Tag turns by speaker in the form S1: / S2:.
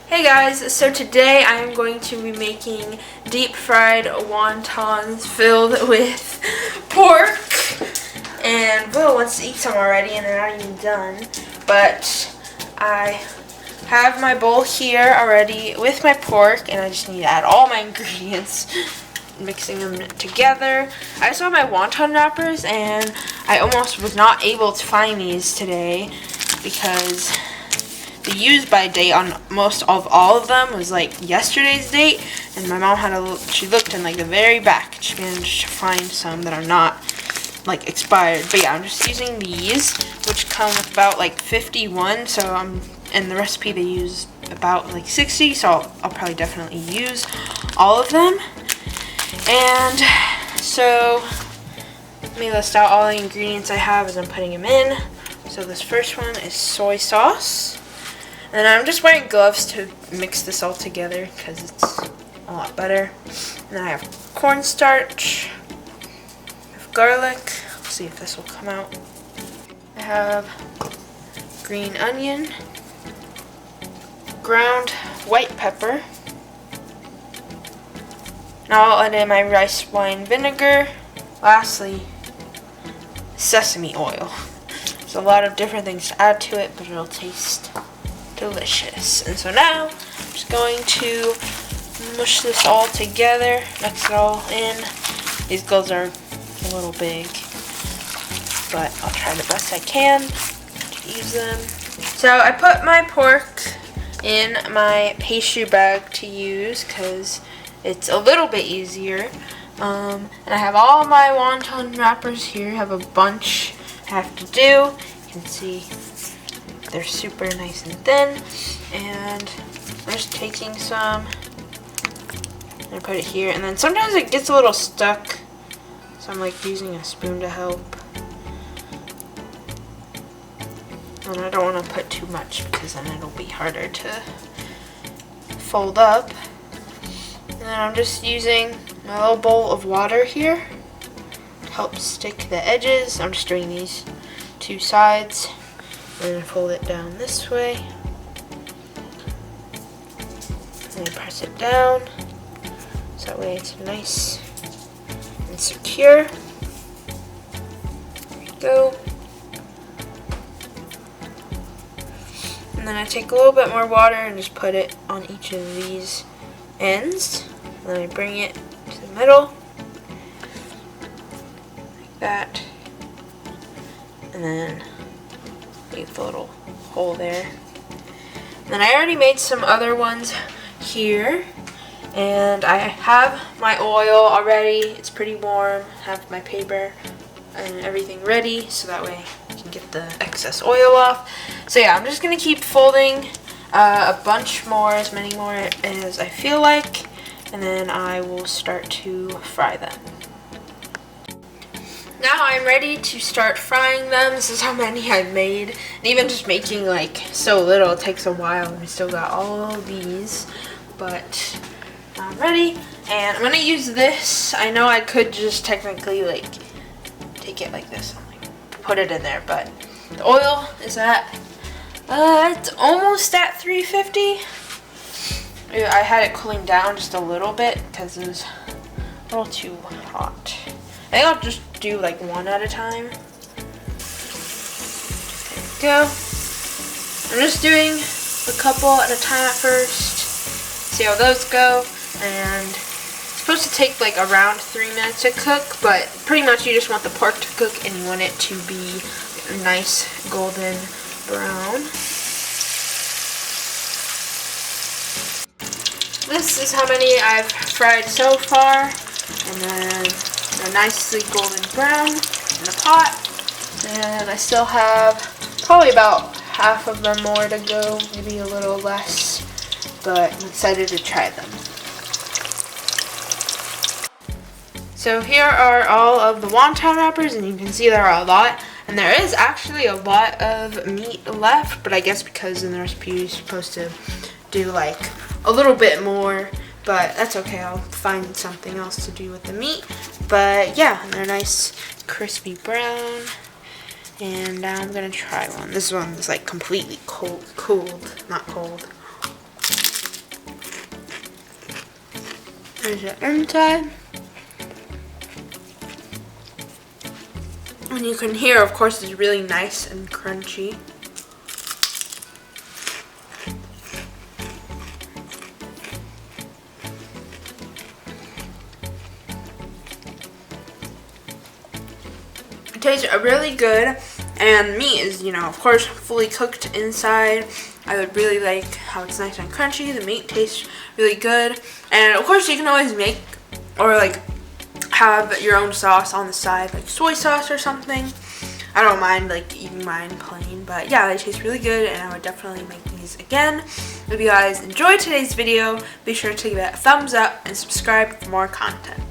S1: Hey guys, so today I am going to be making deep fried wontons filled with pork. And Will wants to eat some already and they're not even done. But I have my bowl here already with my pork and I just need to add all my ingredients, mixing them together. I saw my wonton wrappers and I almost was not able to find these today because the use by date on most of all of them was like yesterday's date, and my mom had she looked in like the very back and she managed to find some that are not like expired. But yeah, I'm just using these, which come with about like 51, so in the recipe they use about like 60, so I'll probably definitely use all of them. And so let me list out all the ingredients I have as I'm putting them in. So this first one is soy sauce. And I'm just wearing gloves to mix this all together because it's a lot better. And then I have cornstarch, I have garlic, let's see if this will come out. I have green onion, ground white pepper. Now I'll add in my rice wine vinegar. Lastly, sesame oil. There's a lot of different things to add to it, but it'll taste delicious. And so now I'm just going to mush this all together, mix it all in. These gloves are a little big, but I'll try the best I can to use them. So I put my pork in my pastry bag to use because it's a little bit easier. And I have all my wonton wrappers here. I have a bunch I have to do. You can see they're super nice and thin, and I'm just taking some and put it here, and then sometimes it gets a little stuck, so I'm like using a spoon to help. And I don't want to put too much because then it'll be harder to fold up. And then I'm just using my little bowl of water here to help stick the edges. I'm just doing these two sides. I'm going to fold it down this way, and then press it down, so that way it's nice and secure. There we go. And then I take a little bit more water and just put it on each of these ends, and then I bring it to the middle, like that, and then leave the little hole there. And then I already made some other ones here, and I have my oil already. It's pretty warm. I have my paper and everything ready, so that way I can get the excess oil off. So yeah, I'm just gonna keep folding a bunch more, as many more as I feel like, and then I will start to fry them. Now I'm ready to start frying them. This is how many I've made. And even just making like so little, it takes a while. We still got all these, but I'm ready. And I'm gonna use this. I know I could just technically like take it like this and like put it in there, but the oil is at it's almost at 350. I had it cooling down just a little bit because it was a little too hot. I think I'll just do like one at a time. There we go. I'm just doing a couple at a time at first. See how those go. And it's supposed to take like around 3 minutes to cook, but pretty much you just want the pork to cook and you want it to be a nice golden brown. This is how many I've fried so far. And then they're nicely golden brown in the pot, and I still have probably about half of them more to go, maybe a little less, but I'm excited to try them. So here are all of the wonton wrappers, and you can see there are a lot, and there is actually a lot of meat left, but I guess because in the recipe you're supposed to do like a little bit more, but that's okay, I'll find something else to do with the meat. But yeah, they're nice crispy brown, and now I'm gonna try one. This one is like completely cold, not cold. There's the inside. And you can hear, of course, it's really nice and crunchy. It tastes really good, and meat is, you know, of course, fully cooked inside. I would really like how it's nice and crunchy. The meat tastes really good, and of course, you can always make or like have your own sauce on the side, like soy sauce or something. I don't mind like eating mine plain, but yeah, they taste really good, and I would definitely make these again. If you guys enjoyed today's video, be sure to give it a thumbs up and subscribe for more content.